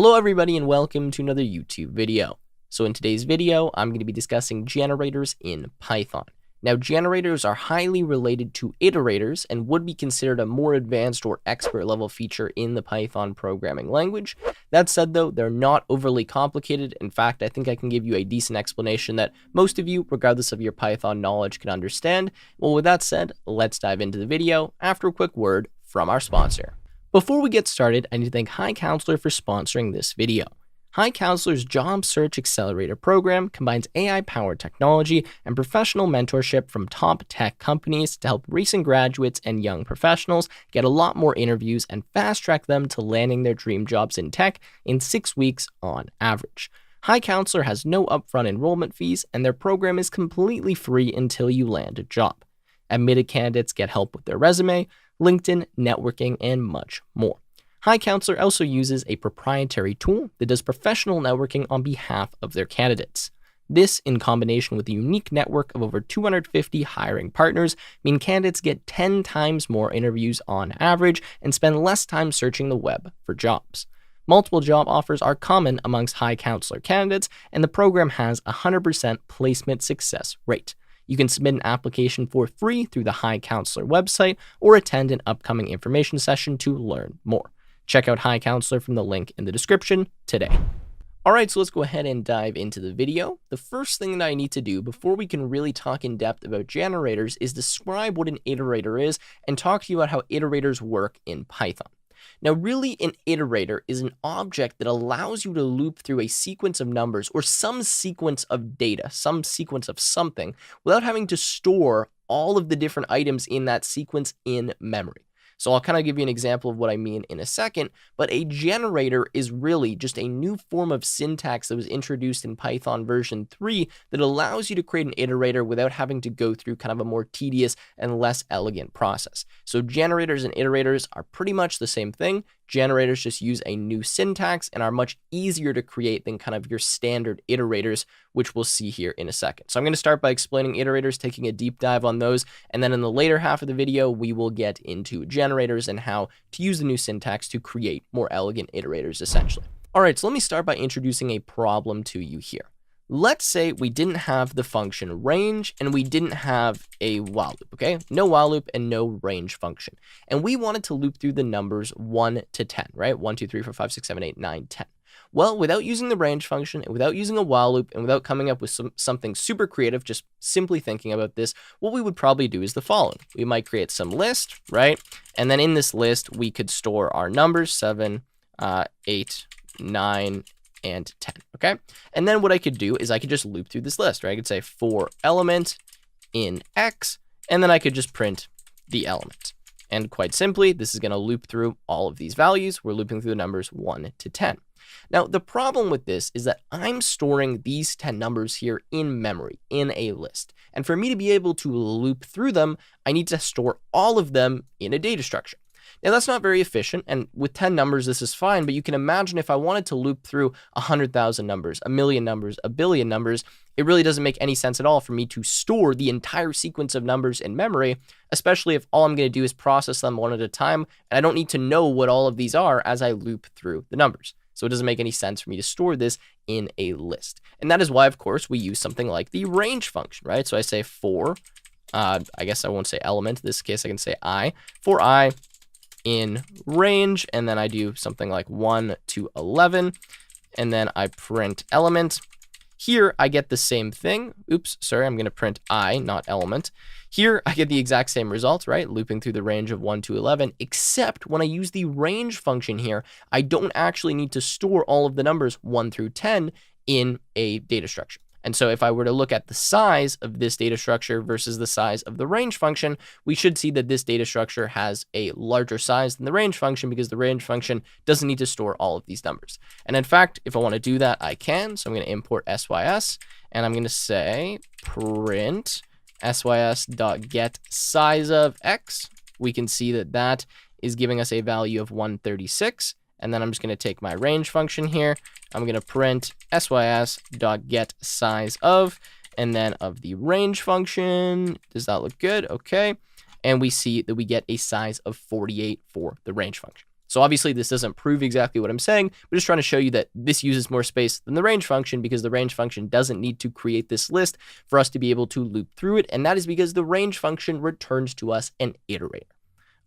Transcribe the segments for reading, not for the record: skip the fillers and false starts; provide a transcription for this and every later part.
Hello everybody and welcome to another YouTube video. So in today's video, I'm going to be discussing generators in Python. Now generators are highly related to iterators and would be considered a more advanced or expert level feature in the Python programming language. That said though, they're not overly complicated. In fact, I think I can give you a decent explanation that most of you, regardless of your Python knowledge, can understand. Well, with that said, let's dive into the video after a quick word from our sponsor. Before we get started, I need to thank HiCounselor for sponsoring this video. HiCounselor's Job Search Accelerator program combines AI-powered technology and professional mentorship from top tech companies to help recent graduates and young professionals get a lot more interviews and fast-track them to landing their dream jobs in tech in 6 weeks on average. HiCounselor has no upfront enrollment fees, and their program is completely free until you land a job. Admitted candidates get help with their resume, LinkedIn, networking, and much more. HiCounselor also uses a proprietary tool that does professional networking on behalf of their candidates. This, in combination with a unique network of over 250 hiring partners, mean candidates get 10 times more interviews on average and spend less time searching the web for jobs. Multiple job offers are common amongst HiCounselor candidates, and the program has a 100% placement success rate. You can submit an application for free through the HiCounselor website or attend an upcoming information session to learn more. Check out HiCounselor from the link in the description today. Alright, so let's go ahead and dive into the video. The first thing that I need to do before we can really talk in depth about generators is describe what an iterator is and talk to you about how iterators work in Python. Now, really, an iterator is an object that allows you to loop through a sequence of numbers or some sequence of data, some sequence of something, without having to store all of the different items in that sequence in memory. So I'll kind of give you an example of what I mean in a second, but a generator is really just a new form of syntax that was introduced in Python version 3 that allows you to create an iterator without having to go through kind of a more tedious and less elegant process. So generators and iterators are pretty much the same thing. Generators just use a new syntax and are much easier to create than kind of your standard iterators, which we'll see here in a second. So I'm going to start by explaining iterators, taking a deep dive on those, and then in the later half of the video, we will get into generators and how to use the new syntax to create more elegant iterators, essentially. All right, so let me start by introducing a problem to you here. Let's say we didn't have the function range and we didn't have a while loop, okay? No while loop and no range function. And we wanted to loop through the numbers 1 to 10, right? 1, 2, 3, 4, 5, 6, 7, 8, 9, 10. Well, without using the range function and without using a while loop and without coming up with something super creative, just simply thinking about this, what we would probably do is the following. We might create some list, right? And then in this list, we could store our numbers 7, 8, 9, and 10, okay? And then what I could do is I could just loop through this list, right? I could say for element in X, and then I could just print the element. And quite simply, this is going to loop through all of these values. We're looping through the numbers 1 to 10. Now, the problem with this is that I'm storing these 10 numbers here in memory, in a list. And for me to be able to loop through them, I need to store all of them in a data structure. Now, that's not very efficient, and with 10 numbers, this is fine, but you can imagine if I wanted to loop through 100,000 numbers, a million numbers, a billion numbers, it really doesn't make any sense at all for me to store the entire sequence of numbers in memory, especially if all I'm going to do is process them one at a time, and I don't need to know what all of these are as I loop through the numbers. So it doesn't make any sense for me to store this in a list. And that is why, of course, we use something like the range function, right? So I say for, I guess I won't say element. In this case, I can say I, for I, in range, and then I do something like 1 to 11, and then I print element. Here, I get the same thing. Oops, sorry, I'm going to print I, not element. Here, I get the exact same result, right? Looping through the range of 1 to 11, except when I use the range function here, I don't actually need to store all of the numbers 1 through 10 in a data structure. And so if I were to look at the size of this data structure versus the size of the range function, we should see that this data structure has a larger size than the range function because the range function doesn't need to store all of these numbers. And in fact, if I want to do that, I can. So I'm going to import sys, and I'm going to say print sys.get_size of x. We can see that that is giving us a value of 136. And then I'm just going to take my range function here. I'm going to print sys.get_size of, and then of the range function. Does that look good? Okay. And we see that we get a size of 48 for the range function. So obviously this doesn't prove exactly what I'm saying, but just trying to show you that this uses more space than the range function because the range function doesn't need to create this list for us to be able to loop through it. And that is because the range function returns to us an iterator.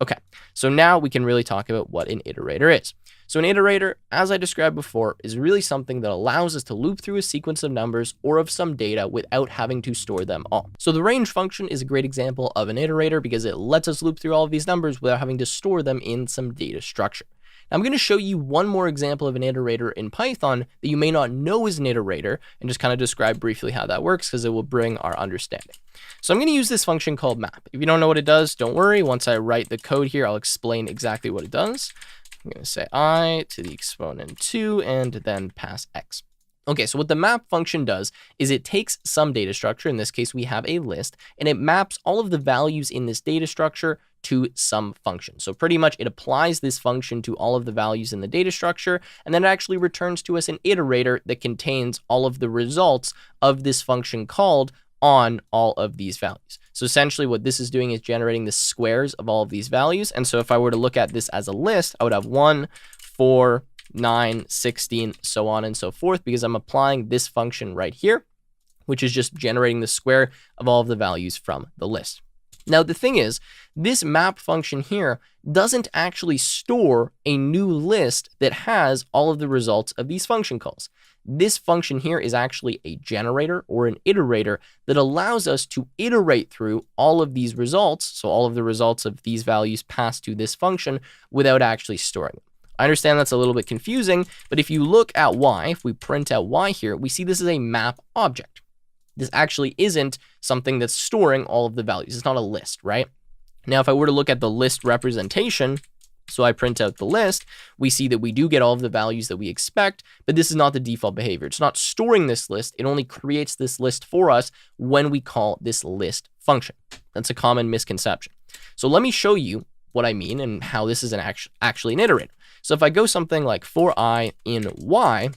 Okay, so now we can really talk about what an iterator is. So an iterator, as I described before, is really something that allows us to loop through a sequence of numbers or of some data without having to store them all. So the range function is a great example of an iterator because it lets us loop through all of these numbers without having to store them in some data structure. Now, I'm going to show you one more example of an iterator in Python that you may not know is an iterator and just kind of describe briefly how that works because it will bring our understanding. So I'm going to use this function called map. If you don't know what it does, don't worry. Once I write the code here, I'll explain exactly what it does. I'm going to say I to the exponent 2 and then pass x. Okay, so what the map function does is it takes some data structure, in this case we have a list, and it maps all of the values in this data structure to some function. So pretty much it applies this function to all of the values in the data structure, and then it actually returns to us an iterator that contains all of the results of this function called on all of these values. So essentially what this is doing is generating the squares of all of these values. And so if I were to look at this as a list, I would have 1, 4, 9, 16, so on and so forth, because I'm applying this function right here, which is just generating the square of all of the values from the list. Now, the thing is, this map function here doesn't actually store a new list that has all of the results of these function calls. This function here is actually a generator or an iterator that allows us to iterate through all of these results, so all of the results of these values passed to this function without actually storing them. I understand that's a little bit confusing, but if you look at y, if we print out y here, we see this is a map object. This actually isn't something that's storing all of the values. It's not a list, right? Now, if I were to look at the list representation, so I print out the list, we see that we do get all of the values that we expect, but this is not the default behavior. It's not storing this list. It only creates this list for us when we call this list function. That's a common misconception. So let me show you what I mean and how this is actually an iterator. So if I go something like for I in y,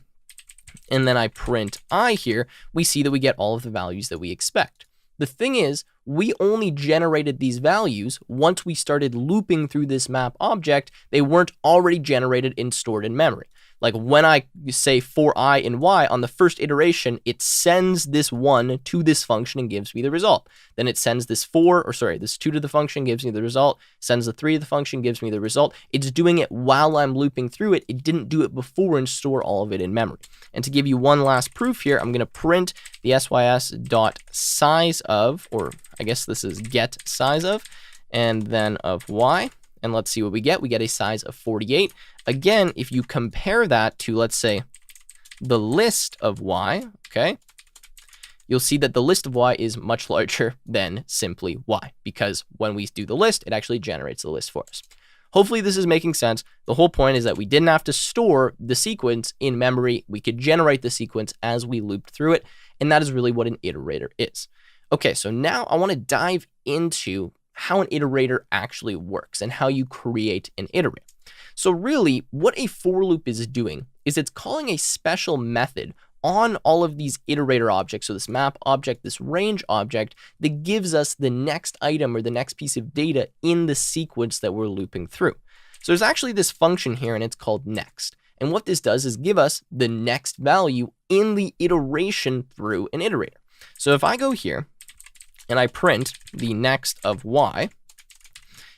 and then I print I here, we see that we get all of the values that we expect. The thing is, we only generated these values once we started looping through this map object. They weren't already generated and stored in memory. Like when I say for I in y, on the first iteration, it sends this 1 to this function and gives me the result. Then it sends this 2 to the function, gives me the result, sends the 3 to the function, gives me the result. It's doing it while I'm looping through it. It didn't do it before and store all of it in memory. And to give you one last proof here, I'm going to print the sys.size of, or I guess this is get size of, and then of y. And let's see what we get. We get a size of 48. Again, if you compare that to, let's say, the list of y, okay, you'll see that the list of y is much larger than simply y, because when we do the list, it actually generates the list for us. Hopefully this is making sense. The whole point is that we didn't have to store the sequence in memory. We could generate the sequence as we looped through it, and that is really what an iterator is. Okay, so now I want to dive into how an iterator actually works and how you create an iterator. So really, what a for loop is doing is it's calling a special method on all of these iterator objects, so this map object, this range object, that gives us the next item or the next piece of data in the sequence that we're looping through. So there's actually this function here, and it's called next. And what this does is give us the next value in the iteration through an iterator. So if I go here, and I print the next of y,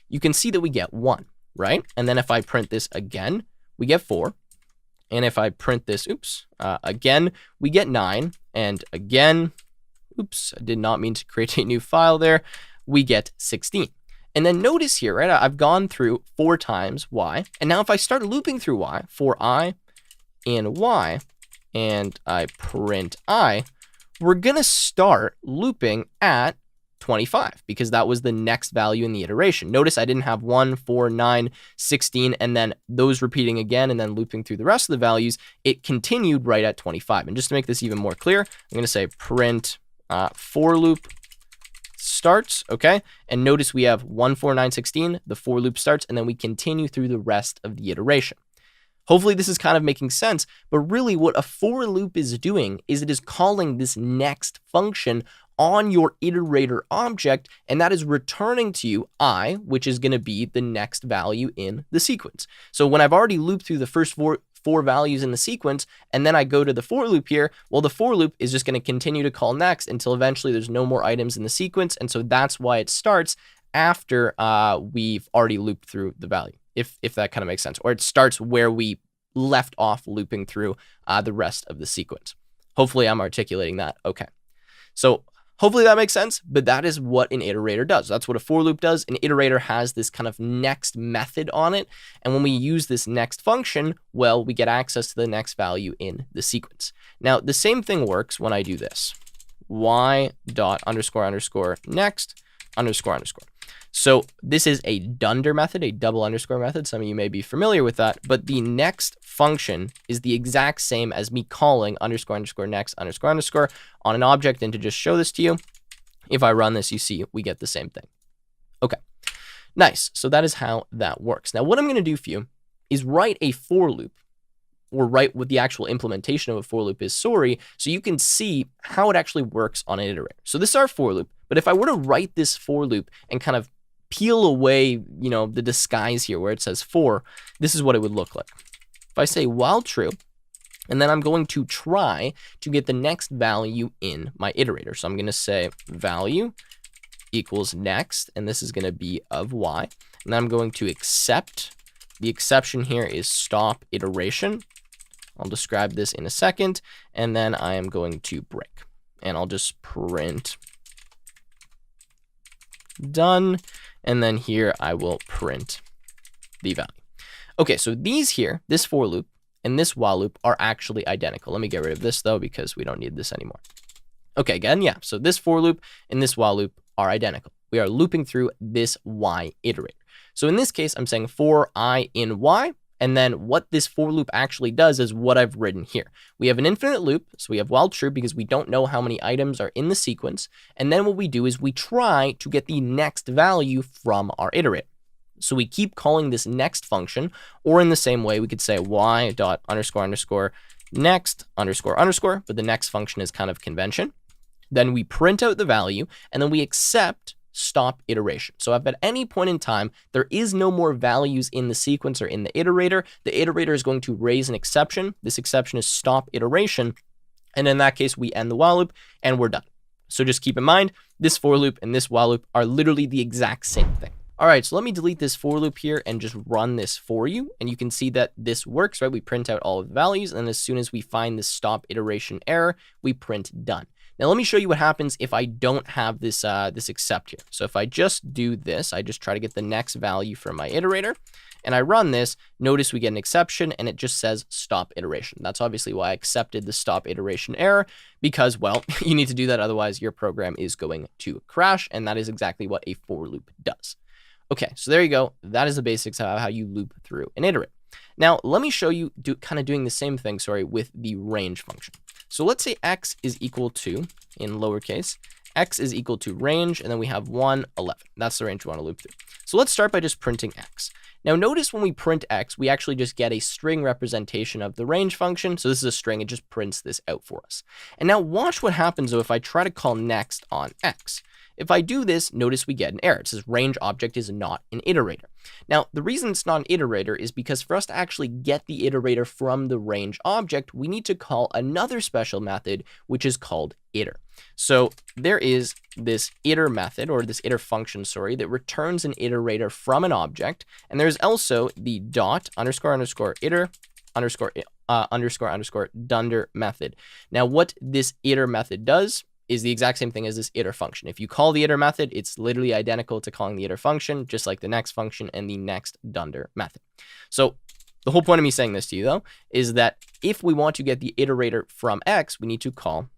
you can see that we get 1, right? And then if I print this again, we get 4. And if I print this, again, we get 9. And again, I did not mean to create a new file there, we get 16. And then notice here, right, I've gone through 4 times y. And now if I start looping through y, for I in y, and I print I, we're going to start looping at 25 because that was the next value in the iteration. Notice I didn't have 1, 4, 9, 16, and then those repeating again and then looping through the rest of the values. It continued right at 25. And just to make this even more clear, I'm going to say print for loop starts, okay? And notice we have 1, 4, 9, 16, the for loop starts, and then we continue through the rest of the iteration. Hopefully this is kind of making sense, but really what a for loop is doing is it is calling this next function on your iterator object, and that is returning to you I, which is going to be the next value in the sequence. So when I've already looped through the first four values in the sequence, and then I go to the for loop here, well, the for loop is just going to continue to call next until eventually there's no more items in the sequence, and so that's why it starts after we've already looped through the value, if that kind of makes sense, or it starts where we left off looping through the rest of the sequence. Hopefully I'm articulating that okay. So hopefully that makes sense, but that is what an iterator does. That's what a for loop does. An iterator has this kind of next method on it, and when we use this next function, well, we get access to the next value in the sequence. Now, the same thing works when I do this, y dot underscore underscore next underscore underscore. So this is a dunder method, a double underscore method. Some of you may be familiar with that, but the next function is the exact same as me calling underscore underscore next underscore underscore on an object. And to just show this to you, if I run this, you see we get the same thing. Okay, nice. So that is how that works. Now, what I'm going to do for you is write a for loop, or write what the actual implementation of a for loop is, so you can see how it actually works on an iterator. So this is our for loop, but if I were to write this for loop and kind of peel away, the disguise here where it says for, this is what it would look like. If I say while true, and then I'm going to try to get the next value in my iterator. So I'm going to say value equals next, and this is going to be of y. And then I'm going to accept. The exception here is stop iteration. I'll describe this in a second, and then I am going to break, and I'll just print done, and then here I will print the value. Okay, so these here, this for loop and this while loop are actually identical. Let me get rid of this though, because we don't need this anymore. Okay, again, yeah, so this for loop and this while loop are identical. We are looping through this y iterator. So in this case, I'm saying for I in y, and then what this for loop actually does is what I've written here. We have an infinite loop, so we have while true because we don't know how many items are in the sequence. And then what we do is we try to get the next value from our iterator. So we keep calling this next function, or in the same way, we could say y dot underscore underscore next underscore underscore, but the next function is kind of convention. Then we print out the value, and then we accept stop iteration. So if at any point in time there is no more values in the sequence or in the iterator is going to raise an exception. This exception is stop iteration, and in that case we end the while loop and we're done. So just keep in mind, this for loop and this while loop are literally the exact same thing. All right, so let me delete this for loop here and just run this for you, and you can see that this works, right? We print out all of the values, and as soon as we find this stop iteration error, we print done. Now, let me show you what happens if I don't have this, this except here. So if I just do this, I just try to get the next value from my iterator, and I run this, notice we get an exception, and it just says stop iteration. That's obviously why I accepted the stop iteration error, because, well, you need to do that, otherwise your program is going to crash, and that is exactly what a for loop does. Okay, so there you go. That is the basics of how you loop through an iterator. Now, let me show you kind of doing the same thing, with the range function. So let's say x is equal to, in lowercase, x is equal to range, and then we have 1, 11. That's the range we want to loop through. So let's start by just printing x. Now notice when we print x, we actually just get a string representation of the range function. So this is a string, it just prints this out for us. And now watch what happens though if I try to call next on x. If I do this, notice we get an error. It says range object is not an iterator. Now, the reason it's not an iterator is because for us to actually get the iterator from the range object, we need to call another special method, which is called iter. So there is this iter method, or this iter function, that returns an iterator from an object. And there's also the dot underscore underscore iter underscore dunder method. Now, what this iter method does is the exact same thing as this iter function. If you call the iter method, it's literally identical to calling the iter function, just like the next function and the next dunder method. So the whole point of me saying this to you, though, is that if we want to get the iterator from x, we need to call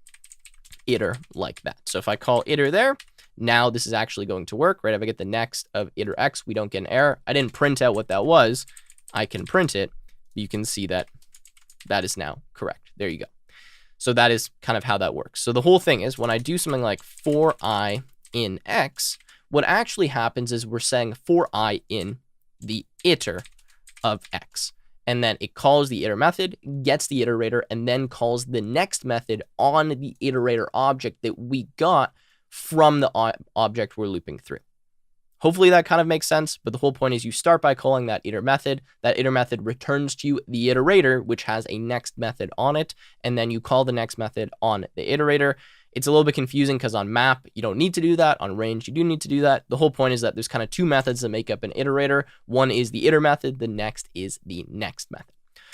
iter like that. So if I call iter there, now this is actually going to work, right? If I get the next of iter x, we don't get an error. I didn't print out what that was. I can print it. You can see that that is now correct. There you go. So that is kind of how that works. So the whole thing is when I do something like for I in x, what actually happens is we're saying for I in the iter of x. And then it calls the iter method, gets the iterator, and then calls the next method on the iterator object that we got from the object we're looping through. Hopefully that kind of makes sense, but the whole point is you start by calling that iter method. That iter method returns to you the iterator, which has a next method on it, and then you call the next method on the iterator. It's a little bit confusing because on map, you don't need to do that. On range, you do need to do that. The whole point is that there's kind of two methods that make up an iterator. One is the iter method, the next is the next method.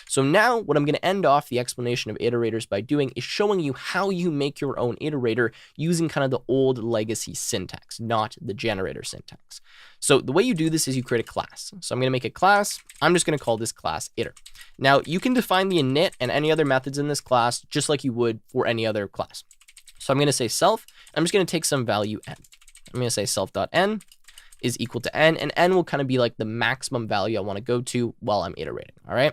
So now what I'm going to end off the explanation of iterators by doing is showing you how you make your own iterator using kind of the old legacy syntax, not the generator syntax. So the way you do this is you create a class. So I'm going to make a class. I'm just going to call this class iter. Now you can define the init and any other methods in this class just like you would for any other class. So I'm going to say self. I'm just going to take some value n. I'm going to say self.n is equal to n, and n will kind of be like the maximum value I want to go to while I'm iterating. All right.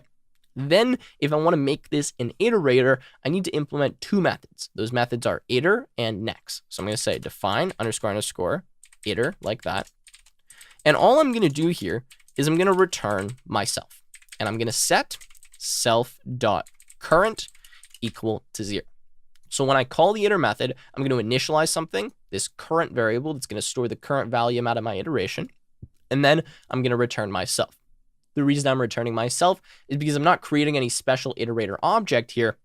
Then if I want to make this an iterator, I need to implement two methods. Those methods are iter and next. So I'm going to say define __ iter like that. And all I'm going to do here is I'm going to return myself. And I'm going to set self.current equal to 0. So when I call the iter method, I'm going to initialize something, this current variable that's going to store the current value out of my iteration. And then I'm going to return myself. The reason I'm returning myself is because I'm not creating any special iterator object here.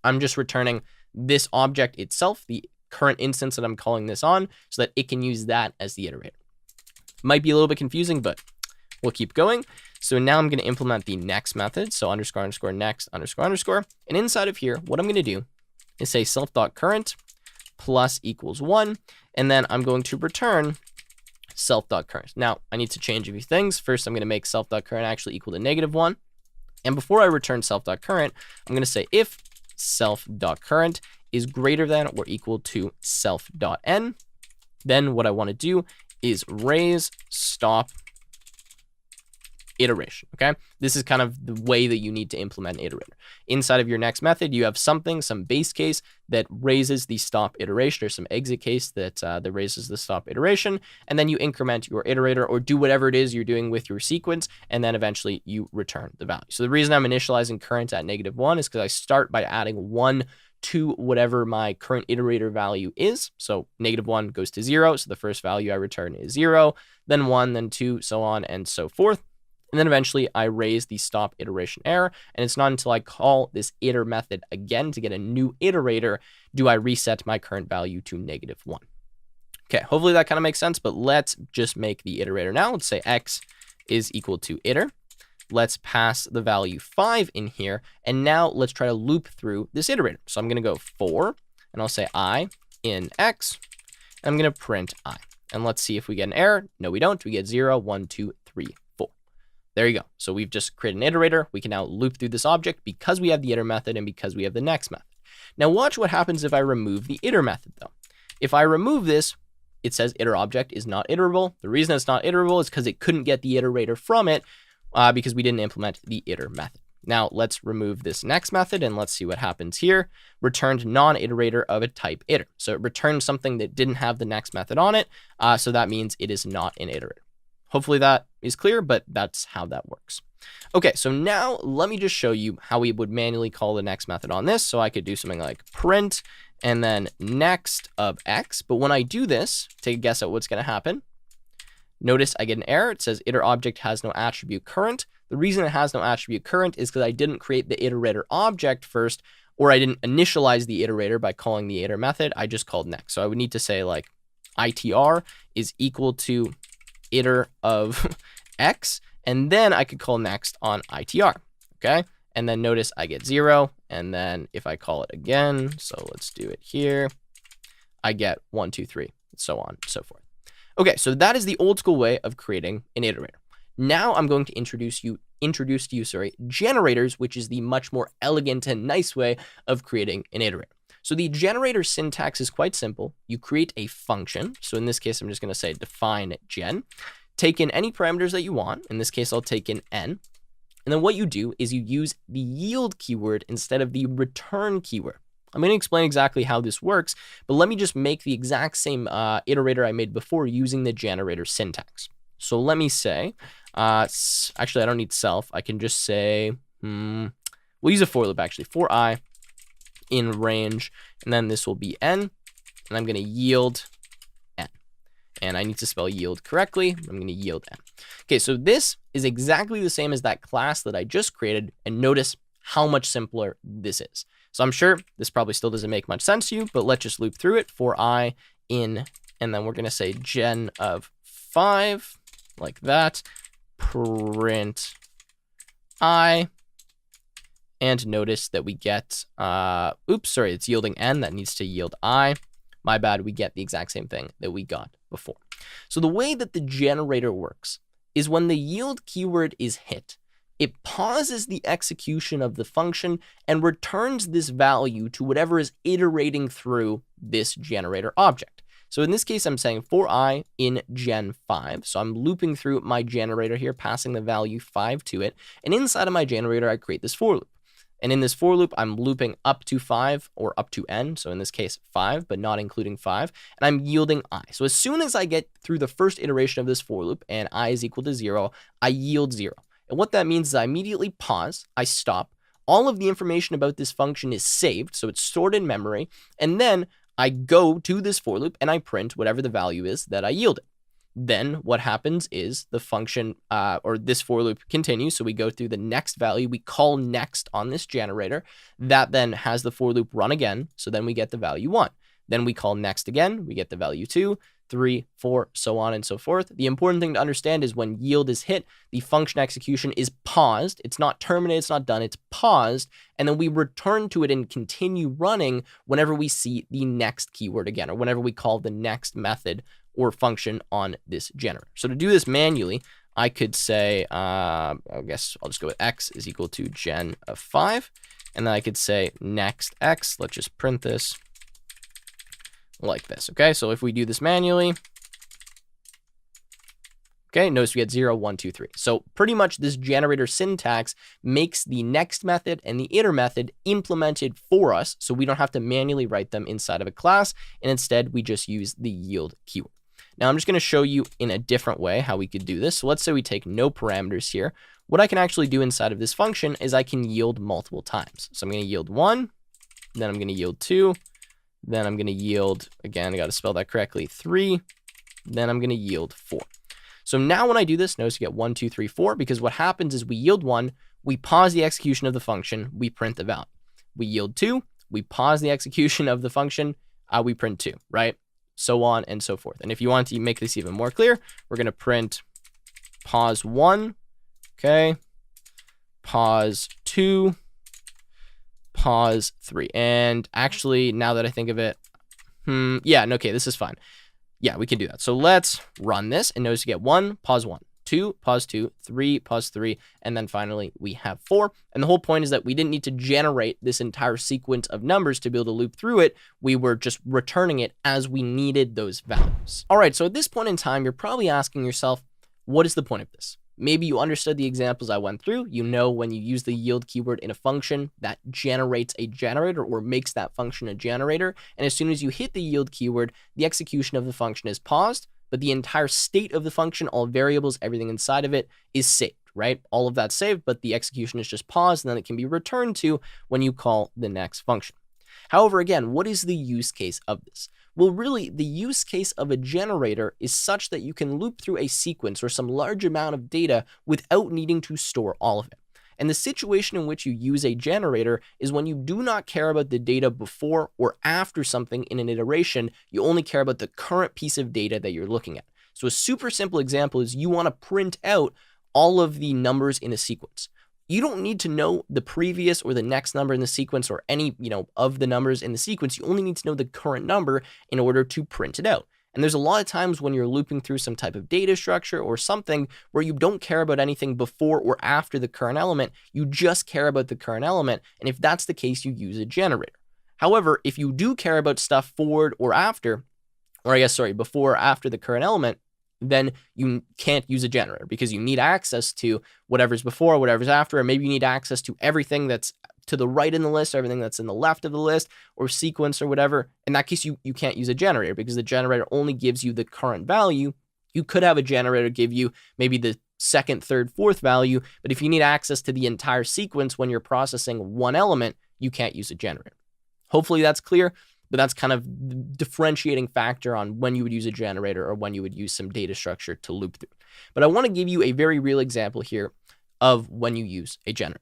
I'm just returning this object itself, the current instance that I'm calling this on, so that it can use that as the iterator. Might be a little bit confusing, but we'll keep going. So now I'm going to implement the next method. So __ next __. And inside of here, what I'm going to do is say self.current plus equals 1. And then I'm going to return self.current. Now I need to change a few things. First, I'm going to make self.current actually equal to -1. And before I return self.current, I'm going to say if self.current is greater than or equal to self.n, then what I want to do is raise stop iteration. Okay, this is kind of the way that you need to implement an iterator. Inside of your next method, you have some base case that raises the stop iteration, or some exit case that raises the stop iteration, and then you increment your iterator or do whatever it is you're doing with your sequence, and then eventually you return the value. So the reason I'm initializing current at -1 is because I start by adding 1 to whatever my current iterator value is. So -1 goes to 0, so the first value I return is 0, then 1, then 2, so on and so forth. And then eventually I raise the stop iteration error. And it's not until I call this iter method again to get a new iterator do I reset my current value to -1. Okay, hopefully that kind of makes sense, but let's just make the iterator now. Let's say x is equal to iter. Let's pass the value 5 in here. And now let's try to loop through this iterator. So I'm going to go for, and I'll say I in x. And I'm going to print I. And let's see if we get an error. No, we don't. We get 0, 1, 2, 3, 4. There you go. So we've just created an iterator. We can now loop through this object because we have the iter method and because we have the next method. Now watch what happens if I remove the iter method though. If I remove this, it says iter object is not iterable. The reason it's not iterable is because it couldn't get the iterator from it because we didn't implement the iter method. Now let's remove this next method and let's see what happens here. Returned non-iterator of a type iter. So it returned something that didn't have the next method on it. So that means it is not an iterator. Hopefully that is clear, but that's how that works. Okay, so now let me just show you how we would manually call the next method on this. So I could do something like print and then next of x. But when I do this, take a guess at what's going to happen. Notice I get an error. It says iter object has no attribute current. The reason it has no attribute current is because I didn't create the iterator object first, or I didn't initialize the iterator by calling the iter method. I just called next. So I would need to say like itr is equal to iter of x, and then I could call next on itr, okay? And then notice I get 0, and then if I call it again, so let's do it here, I get 1, 2, 3, so on and so forth. Okay, so that is the old school way of creating an iterator. Now I'm going to introduce to you generators, which is the much more elegant and nice way of creating an iterator. So the generator syntax is quite simple. You create a function. So in this case, I'm just going to say define gen. Take in any parameters that you want. In this case, I'll take in n. And then what you do is you use the yield keyword instead of the return keyword. I'm going to explain exactly how this works, but let me just make the exact same iterator I made before using the generator syntax. So let me say, actually, I don't need self. I can just say, we'll use a for loop actually, for I in range, and then this will be n, and I'm going to yield and I need to spell yield correctly. I'm going to yield n. Okay, so this is exactly the same as that class that I just created, and notice how much simpler this is. So I'm sure this probably still doesn't make much sense to you, but let's just loop through it for I in, and then we're going to say gen of 5, like that, print I, and notice that we get, oops, sorry, it's yielding n, that needs to yield I. My bad, we get the exact same thing that we got before. So the way that the generator works is when the yield keyword is hit, it pauses the execution of the function and returns this value to whatever is iterating through this generator object. So in this case, I'm saying for I in gen 5. So I'm looping through my generator here, passing the value 5 to it. And inside of my generator, I create this for loop. And in this for loop, I'm looping up to 5 or up to n. So in this case, 5, but not including 5. And I'm yielding I. So as soon as I get through the first iteration of this for loop and I is equal to 0, I yield 0. And what that means is I immediately pause, I stop. All of the information about this function is saved, so it's stored in memory. And then I go to this for loop and I print whatever the value is that I yielded. Then what happens is the function or this for loop continues. So we go through the next value, we call next on this generator. That then has the for loop run again. So then we get the value 1. Then we call next again, we get the value 2, 3, 4, so on and so forth. The important thing to understand is when yield is hit, the function execution is paused. It's not terminated, it's not done, it's paused. And then we return to it and continue running whenever we see the next keyword again, or whenever we call the next method or function on this generator. So to do this manually, I could say, I guess I'll just go with x is equal to gen of 5. And then I could say next x, let's just print this like this, okay? So if we do this manually, okay, notice we get 0, 1, 2, 3. So pretty much this generator syntax makes the next method and the iter method implemented for us, so we don't have to manually write them inside of a class, and instead we just use the yield keyword. Now I'm just going to show you in a different way how we could do this. So let's say we take no parameters here. What I can actually do inside of this function is I can yield multiple times. So I'm going to yield 1, then I'm going to yield 2, then I'm going to yield, again, I got to spell that correctly, 3, then I'm going to yield 4. So now when I do this, notice you get 1, 2, 3, 4, because what happens is we yield 1, we pause the execution of the function, we print the value. We yield 2, we pause the execution of the function, we print 2, right? So on and so forth. And if you want to make this even more clear, we're going to print pause 1, okay, pause 2, pause 3. And actually, now that I think of it, okay, this is fine. Yeah, we can do that. So let's run this and notice you get 1, pause 1, 2, pause 2, 3, pause 3, and then finally we have 4. And the whole point is that we didn't need to generate this entire sequence of numbers to be able to loop through it. We were just returning it as we needed those values. All right, so at this point in time, you're probably asking yourself, what is the point of this? Maybe you understood the examples I went through. You know when you use the yield keyword in a function that generates a generator or makes that function a generator. And as soon as you hit the yield keyword, the execution of the function is paused, but the entire state of the function, all variables, everything inside of it is saved, right? All of that's saved, but the execution is just paused, and then it can be returned to when you call the next function. However, again, what is the use case of this? Well, really, the use case of a generator is such that you can loop through a sequence or some large amount of data without needing to store all of it. And the situation in which you use a generator is when you do not care about the data before or after something in an iteration, you only care about the current piece of data that you're looking at. So a super simple example is you want to print out all of the numbers in a sequence. You don't need to know the previous or the next number in the sequence or any, of the numbers in the sequence. You only need to know the current number in order to print it out. And there's a lot of times when you're looping through some type of data structure or something where you don't care about anything before or after the current element. You just care about the current element. And if that's the case, you use a generator. However, if you do care about stuff forward or after, before or after the current element, then you can't use a generator because you need access to whatever's before, whatever's after, or maybe you need access to everything that's to the right in the list, everything that's in the left of the list, or sequence or whatever. In that case, you can't use a generator because the generator only gives you the current value. You could have a generator give you maybe the second, third, fourth value, but if you need access to the entire sequence when you're processing one element, you can't use a generator. Hopefully that's clear. But that's kind of the differentiating factor on when you would use a generator or when you would use some data structure to loop through. But I want to give you a very real example here of when you use a generator.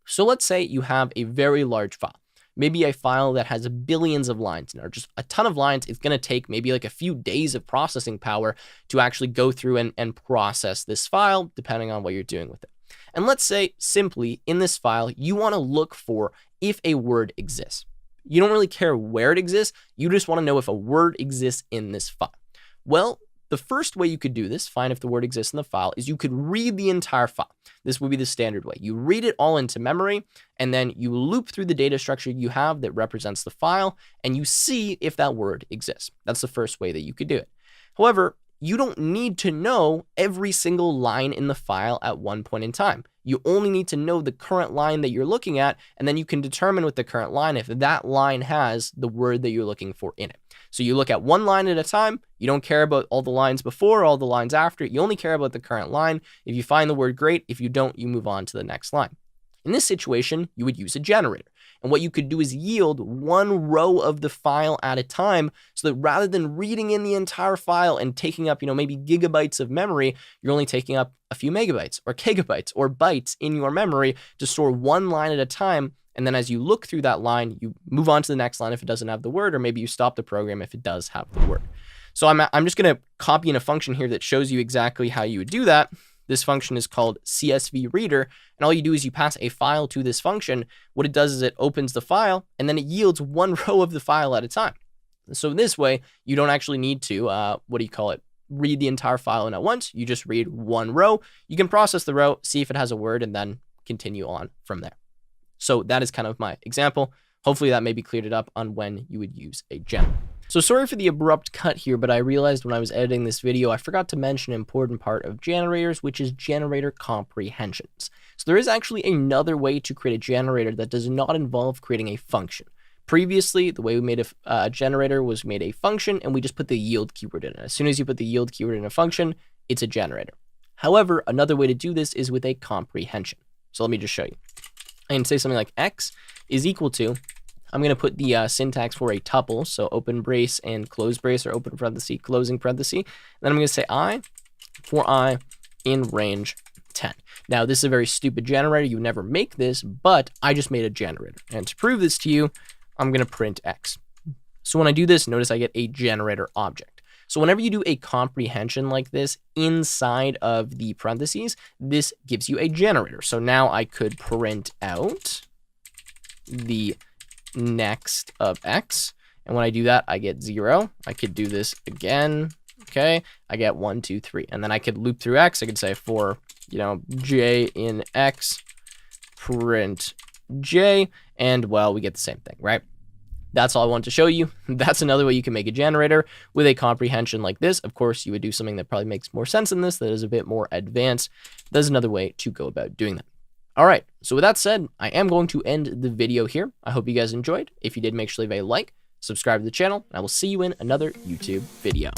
So let's say you have a very large file, maybe a file that has billions of lines or just a ton of lines. It's going to take maybe like a few days of processing power to actually go through and process this file, depending on what you're doing with it. And let's say simply in this file, you want to look for if a word exists. You don't really care where it exists. You just want to know if a word exists in this file. Well, the first way you could do this, find if the word exists in the file, is you could read the entire file. This would be the standard way. You read it all into memory, and then you loop through the data structure you have that represents the file, and you see if that word exists. That's the first way that you could do it. However, you don't need to know every single line in the file at one point in time. You only need to know the current line that you're looking at, and then you can determine with the current line if that line has the word that you're looking for in it. So you look at one line at a time. You don't care about all the lines before, all the lines after. You only care about the current line. If you find the word, great. If you don't, you move on to the next line. In this situation, you would use a generator. And what you could do is yield one row of the file at a time, so that rather than reading in the entire file and taking up, maybe gigabytes of memory, you're only taking up a few megabytes or gigabytes or bytes in your memory to store one line at a time. And then as you look through that line, you move on to the next line if it doesn't have the word, or maybe you stop the program if it does have the word. So I'm just going to copy in a function here that shows you exactly how you would do that. This function is called CSV Reader, and all you do is you pass a file to this function. What it does is it opens the file, and then it yields one row of the file at a time. So this way, you don't actually need to, read the entire file in at once. You just read one row. You can process the row, see if it has a word, and then continue on from there. So that is kind of my example. Hopefully that maybe cleared it up on when you would use a generator. So sorry for the abrupt cut here, but I realized when I was editing this video, I forgot to mention an important part of generators, which is generator comprehensions. So there is actually another way to create a generator that does not involve creating a function. Previously, the way we made a generator was made a function, and we just put the yield keyword in it. As soon as you put the yield keyword in a function, it's a generator. However, another way to do this is with a comprehension. So let me just show you. I can say something like x is equal to, I'm going to put the syntax for a tuple, so open brace and close brace, or open parenthesis, closing parenthesis. Then I'm going to say I for I in range 10. Now, this is a very stupid generator. You never make this, but I just made a generator. And to prove this to you, I'm going to print x. So when I do this, notice I get a generator object. So whenever you do a comprehension like this inside of the parentheses, this gives you a generator. So now I could print out the next of x, and when I do that, I get 0. I could do this again. Okay, I get 1, 2, 3, and then I could loop through x. I could say for j in x, print j, and well, we get the same thing, right? That's all I wanted to show you. That's another way you can make a generator with a comprehension like this. Of course, you would do something that probably makes more sense than this, that is a bit more advanced. There's another way to go about doing that. All right, so with that said, I am going to end the video here. I hope you guys enjoyed. If you did, make sure to leave a like, subscribe to the channel, and I will see you in another YouTube video.